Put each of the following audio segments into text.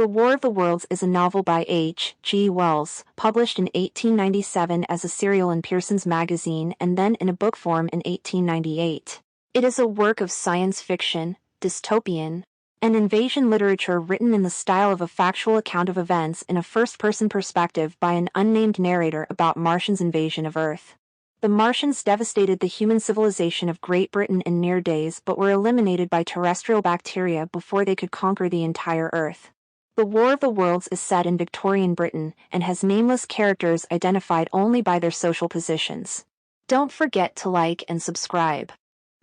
The War of the Worlds is a novel by H. G. Wells, published in 1897 as a serial in Pearson's magazine and then in a book form in 1898. It is a work of science fiction, dystopian, and invasion literature written in the style of a factual account of events in a first-person perspective by an unnamed narrator about Martians' invasion of Earth. The Martians devastated the human civilization of Great Britain in mere days but were eliminated by terrestrial bacteria before they could conquer the entire Earth. The War of the Worlds is set in Victorian Britain and has nameless characters identified only by their social positions. Don't forget to like and subscribe.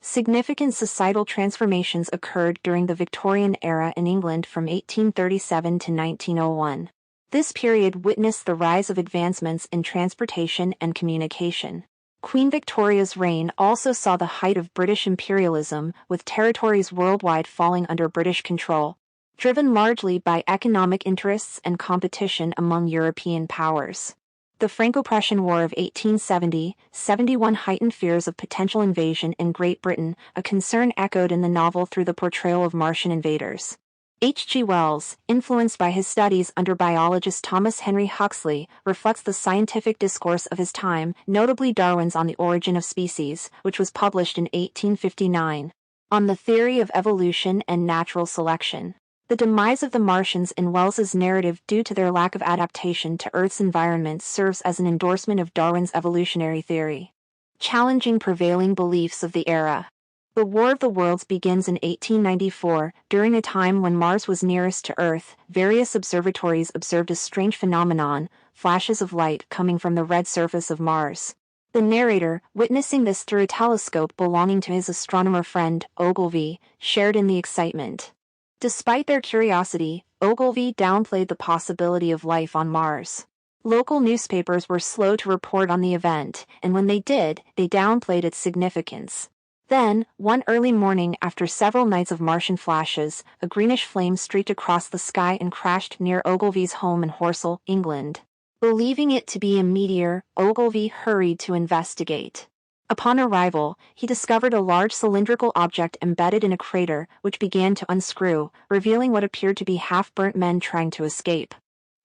Significant societal transformations occurred during the Victorian era in England from 1837 to 1901. This period witnessed the rise of advancements in transportation and communication. Queen Victoria's reign also saw the height of British imperialism, with territories worldwide falling under British control, driven largely by economic interests and competition among European powers. The Franco-Prussian War of 1870-71 heightened fears of potential invasion in Great Britain, a concern echoed in the novel through the portrayal of Martian invaders. H. G. Wells, influenced by his studies under biologist Thomas Henry Huxley, reflects the scientific discourse of his time, notably Darwin's On the Origin of Species, which was published in 1859. On the Theory of Evolution and Natural Selection. The demise of the Martians in Wells's narrative due to their lack of adaptation to Earth's environment serves as an endorsement of Darwin's evolutionary theory, challenging prevailing beliefs of the era. The War of the Worlds begins in 1894, during a time when Mars was nearest to Earth. Various observatories observed a strange phenomenon, flashes of light coming from the red surface of Mars. The narrator, witnessing this through a telescope belonging to his astronomer friend, Ogilvy, shared in the excitement. Despite their curiosity, Ogilvy downplayed the possibility of life on Mars. Local newspapers were slow to report on the event, and when they did, they downplayed its significance. Then, one early morning after several nights of Martian flashes, a greenish flame streaked across the sky and crashed near Ogilvy's home in Horsell, England. Believing it to be a meteor, Ogilvy hurried to investigate. Upon arrival, he discovered a large cylindrical object embedded in a crater, which began to unscrew, revealing what appeared to be half-burnt men trying to escape.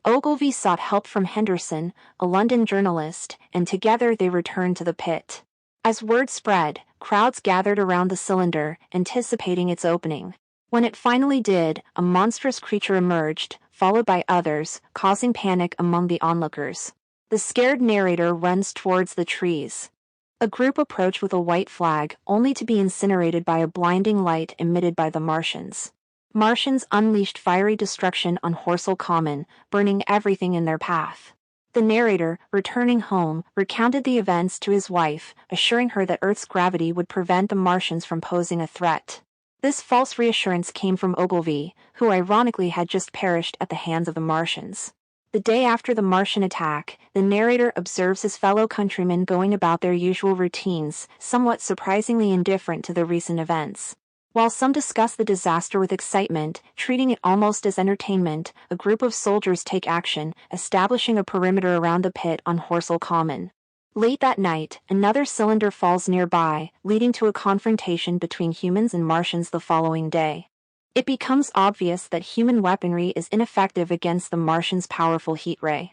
Ogilvy sought help from Henderson, a London journalist, and together they returned to the pit. As word spread, crowds gathered around the cylinder, anticipating its opening. When it finally did, a monstrous creature emerged, followed by others, causing panic among the onlookers. The scared narrator runs towards the trees. A group approached with a white flag, only to be incinerated by a blinding light emitted by the Martians. Martians unleashed fiery destruction on Horsell Common, burning everything in their path. The narrator, returning home, recounted the events to his wife, assuring her that Earth's gravity would prevent the Martians from posing a threat. This false reassurance came from Ogilvy, who ironically had just perished at the hands of the Martians. The day after the Martian attack, the narrator observes his fellow countrymen going about their usual routines, somewhat surprisingly indifferent to the recent events. While some discuss the disaster with excitement, treating it almost as entertainment, a group of soldiers take action, establishing a perimeter around the pit on Horsell Common. Late that night, another cylinder falls nearby, leading to a confrontation between humans and Martians the following day. It becomes obvious that human weaponry is ineffective against the Martians' powerful heat ray.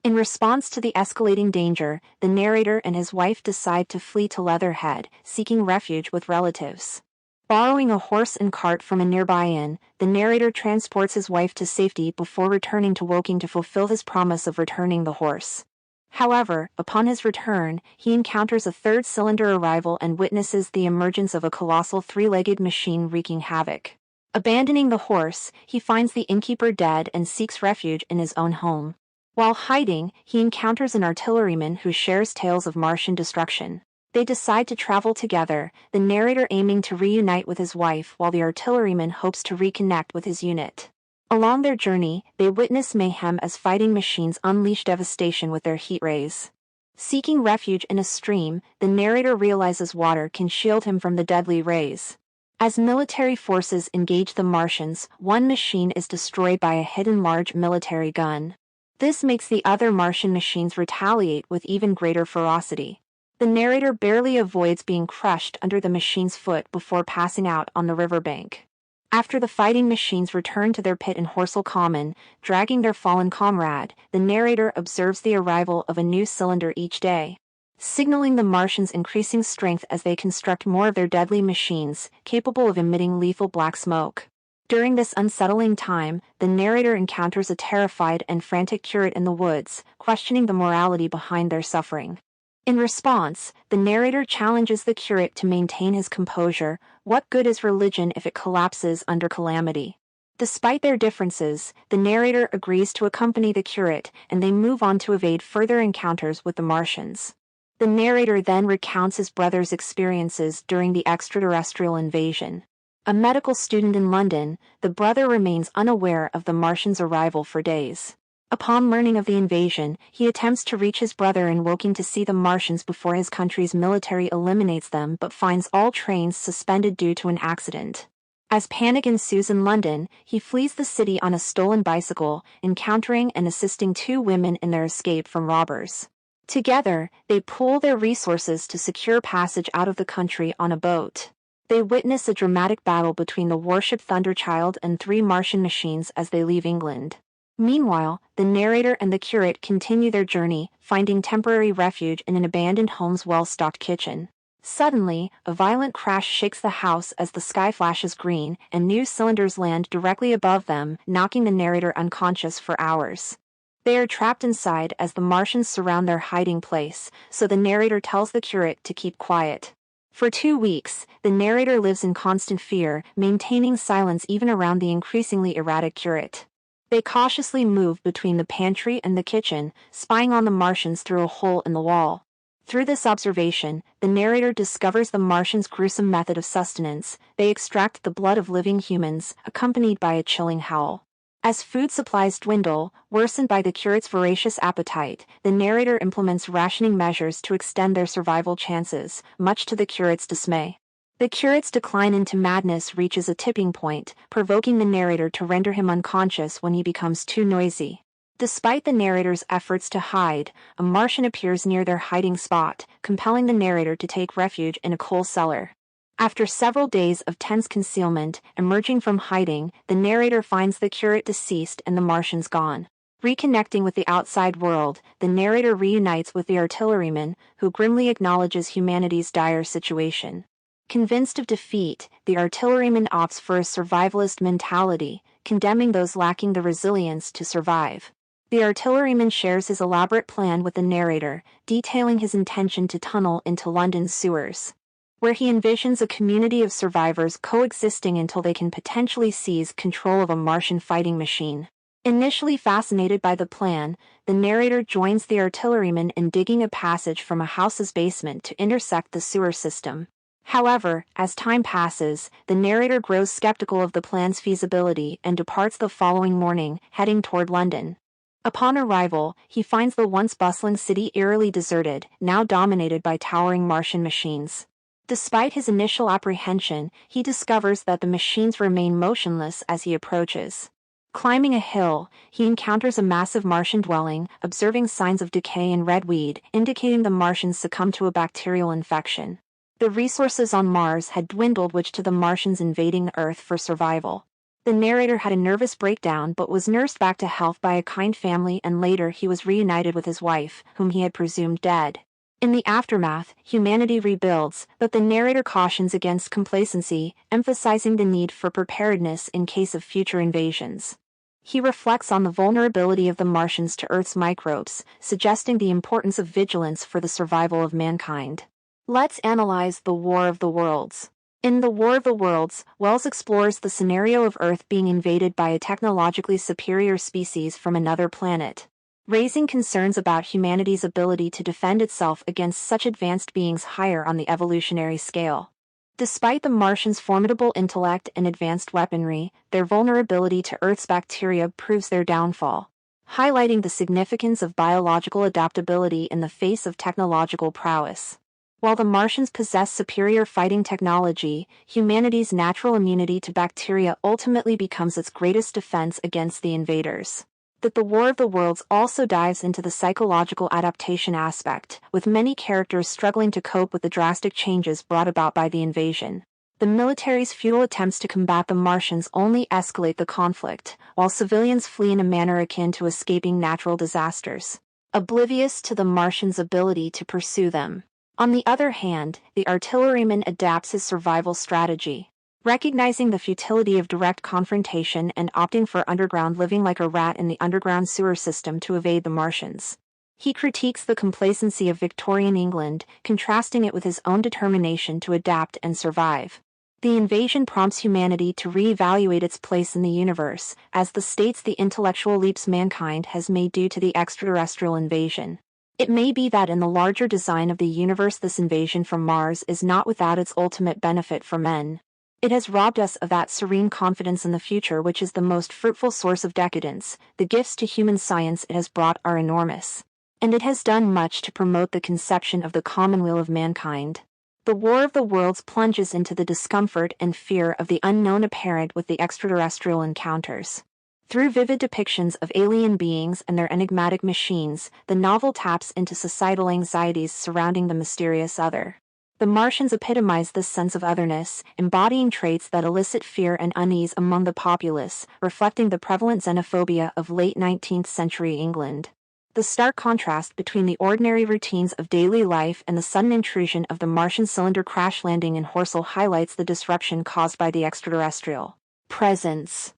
In response to the escalating danger, the narrator and his wife decide to flee to Leatherhead, seeking refuge with relatives. Borrowing a horse and cart from a nearby inn, the narrator transports his wife to safety before returning to Woking to fulfill his promise of returning the horse. However, upon his return, he encounters a third cylinder arrival and witnesses the emergence of a colossal three-legged machine wreaking havoc. Abandoning the horse, he finds the innkeeper dead and seeks refuge in his own home. While hiding, he encounters an artilleryman who shares tales of Martian destruction. They decide to travel together, the narrator aiming to reunite with his wife while the artilleryman hopes to reconnect with his unit. Along their journey, they witness mayhem as fighting machines unleash devastation with their heat rays. Seeking refuge in a stream, the narrator realizes water can shield him from the deadly rays. As military forces engage the Martians, one machine is destroyed by a hidden large military gun. This makes the other Martian machines retaliate with even greater ferocity. The narrator barely avoids being crushed under the machine's foot before passing out on the riverbank. After the fighting machines return to their pit in Horsell Common, dragging their fallen comrade, the narrator observes the arrival of a new cylinder each day, signaling the Martians' increasing strength as they construct more of their deadly machines, capable of emitting lethal black smoke. During this unsettling time, the narrator encounters a terrified and frantic curate in the woods, questioning the morality behind their suffering. In response, the narrator challenges the curate to maintain his composure. What good is religion if it collapses under calamity? Despite their differences, the narrator agrees to accompany the curate, and they move on to evade further encounters with the Martians. The narrator then recounts his brother's experiences during the extraterrestrial invasion. A medical student in London, the brother remains unaware of the Martians' arrival for days. Upon learning of the invasion, he attempts to reach his brother in Woking to see the Martians before his country's military eliminates them, but finds all trains suspended due to an accident. As panic ensues in London, he flees the city on a stolen bicycle, encountering and assisting two women in their escape from robbers. Together, they pool their resources to secure passage out of the country on a boat. They witness a dramatic battle between the warship Thunderchild and 3 Martian machines as they leave England. Meanwhile, the narrator and the curate continue their journey, finding temporary refuge in an abandoned home's well-stocked kitchen. Suddenly, a violent crash shakes the house as the sky flashes green, and new cylinders land directly above them, knocking the narrator unconscious for hours. They are trapped inside as the Martians surround their hiding place, so the narrator tells the curate to keep quiet. For 2 weeks, the narrator lives in constant fear, maintaining silence even around the increasingly erratic curate. They cautiously move between the pantry and the kitchen, spying on the Martians through a hole in the wall. Through this observation, the narrator discovers the Martians' gruesome method of sustenance. They extract the blood of living humans, accompanied by a chilling howl. As food supplies dwindle, worsened by the curate's voracious appetite, the narrator implements rationing measures to extend their survival chances, much to the curate's dismay. The curate's decline into madness reaches a tipping point, provoking the narrator to render him unconscious when he becomes too noisy. Despite the narrator's efforts to hide, a Martian appears near their hiding spot, compelling the narrator to take refuge in a coal cellar. After several days of tense concealment, emerging from hiding, the narrator finds the curate deceased and the Martians gone. Reconnecting with the outside world, the narrator reunites with the artilleryman, who grimly acknowledges humanity's dire situation. Convinced of defeat, the artilleryman opts for a survivalist mentality, condemning those lacking the resilience to survive. The artilleryman shares his elaborate plan with the narrator, detailing his intention to tunnel into London's sewers, where he envisions a community of survivors coexisting until they can potentially seize control of a Martian fighting machine. Initially fascinated by the plan, the narrator joins the artilleryman in digging a passage from a house's basement to intersect the sewer system. However, as time passes, the narrator grows skeptical of the plan's feasibility and departs the following morning, heading toward London. Upon arrival, he finds the once bustling city eerily deserted, now dominated by towering Martian machines. Despite his initial apprehension, he discovers that the machines remain motionless as he approaches. Climbing a hill, he encounters a massive Martian dwelling, observing signs of decay and red weed, indicating the Martians succumbed to a bacterial infection. The resources on Mars had dwindled, which to the Martians invading the Earth for survival. The narrator had a nervous breakdown but was nursed back to health by a kind family, and later he was reunited with his wife, whom he had presumed dead. In the aftermath, humanity rebuilds, but the narrator cautions against complacency, emphasizing the need for preparedness in case of future invasions. He reflects on the vulnerability of the Martians to Earth's microbes, suggesting the importance of vigilance for the survival of mankind. Let's analyze the War of the Worlds. In The War of the Worlds, Wells explores the scenario of Earth being invaded by a technologically superior species from another planet, raising concerns about humanity's ability to defend itself against such advanced beings higher on the evolutionary scale. Despite the Martians' formidable intellect and advanced weaponry, their vulnerability to Earth's bacteria proves their downfall, highlighting the significance of biological adaptability in the face of technological prowess. While the Martians possess superior fighting technology, humanity's natural immunity to bacteria ultimately becomes its greatest defense against the invaders. That The War of the Worlds also dives into the psychological adaptation aspect, with many characters struggling to cope with the drastic changes brought about by the invasion. The military's futile attempts to combat the Martians only escalate the conflict, while civilians flee in a manner akin to escaping natural disasters, oblivious to the Martians' ability to pursue them. On the other hand, the artilleryman adapts his survival strategy, recognizing the futility of direct confrontation and opting for underground living like a rat in the underground sewer system to evade the Martians. He critiques the complacency of Victorian England, contrasting it with his own determination to adapt and survive. The invasion prompts humanity to re-evaluate its place in the universe, as states the intellectual leaps mankind has made due to the extraterrestrial invasion. It may be that in the larger design of the universe this invasion from Mars is not without its ultimate benefit for men. It has robbed us of that serene confidence in the future which is the most fruitful source of decadence. The gifts to human science it has brought are enormous, and it has done much to promote the conception of the commonweal of mankind. The War of the Worlds plunges into the discomfort and fear of the unknown apparent with the extraterrestrial encounters. Through vivid depictions of alien beings and their enigmatic machines, the novel taps into societal anxieties surrounding the mysterious other. The Martians epitomize this sense of otherness, embodying traits that elicit fear and unease among the populace, reflecting the prevalent xenophobia of late 19th century England. The stark contrast between the ordinary routines of daily life and the sudden intrusion of the Martian cylinder crash landing in Horsell highlights the disruption caused by the extraterrestrial presence.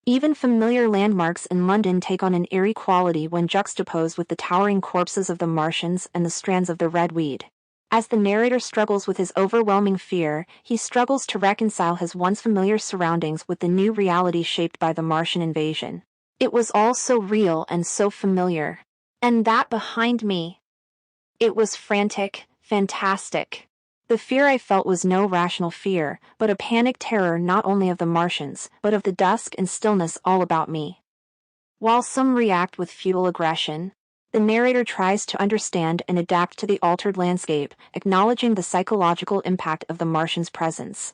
Even familiar landmarks in London take on an eerie quality when juxtaposed with the towering corpses of the Martians and the strands of the red weed. As the narrator struggles with his overwhelming fear, he struggles to reconcile his once familiar surroundings with the new reality shaped by the Martian invasion. It was all so real and so familiar. And that behind me. It was frantic, fantastic. The fear I felt was no rational fear, but a panic terror not only of the Martians, but of the dusk and stillness all about me. While some react with futile aggression, the narrator tries to understand and adapt to the altered landscape, acknowledging the psychological impact of the Martians' presence.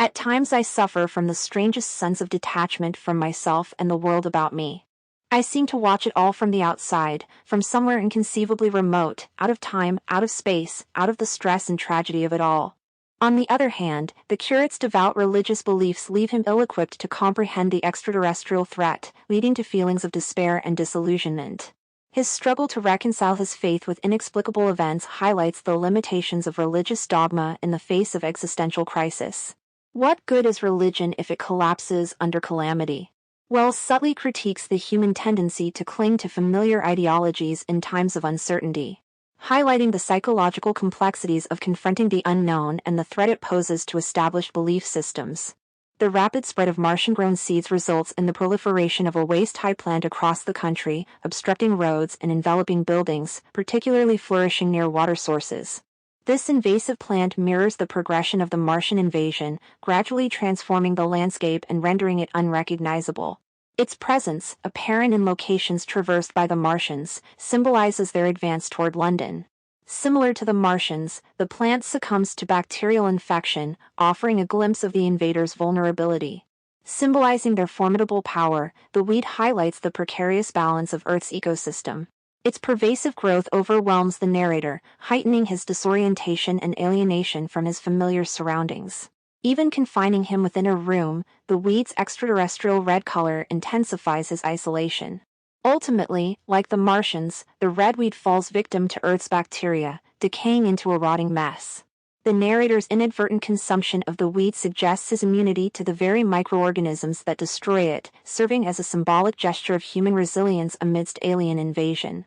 At times I suffer from the strangest sense of detachment from myself and the world about me. I seem to watch it all from the outside, from somewhere inconceivably remote, out of time, out of space, out of the stress and tragedy of it all. On the other hand, the curate's devout religious beliefs leave him ill-equipped to comprehend the extraterrestrial threat, leading to feelings of despair and disillusionment. His struggle to reconcile his faith with inexplicable events highlights the limitations of religious dogma in the face of existential crisis. What good is religion if it collapses under calamity? Wells subtly critiques the human tendency to cling to familiar ideologies in times of uncertainty, highlighting the psychological complexities of confronting the unknown and the threat it poses to established belief systems. The rapid spread of Martian-grown seeds results in the proliferation of a waist-high plant across the country, obstructing roads and enveloping buildings, particularly flourishing near water sources. This invasive plant mirrors the progression of the Martian invasion, gradually transforming the landscape and rendering it unrecognizable. Its presence, apparent in locations traversed by the Martians, symbolizes their advance toward London. Similar to the Martians, the plant succumbs to bacterial infection, offering a glimpse of the invaders' vulnerability. Symbolizing their formidable power, the weed highlights the precarious balance of Earth's ecosystem. Its pervasive growth overwhelms the narrator, heightening his disorientation and alienation from his familiar surroundings. Even confining him within a room, the weed's extraterrestrial red color intensifies his isolation. Ultimately, like the Martians, the redweed falls victim to Earth's bacteria, decaying into a rotting mess. The narrator's inadvertent consumption of the weed suggests his immunity to the very microorganisms that destroy it, serving as a symbolic gesture of human resilience amidst alien invasion.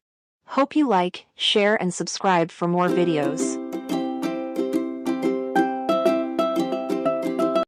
Hope you like, share and subscribe for more videos.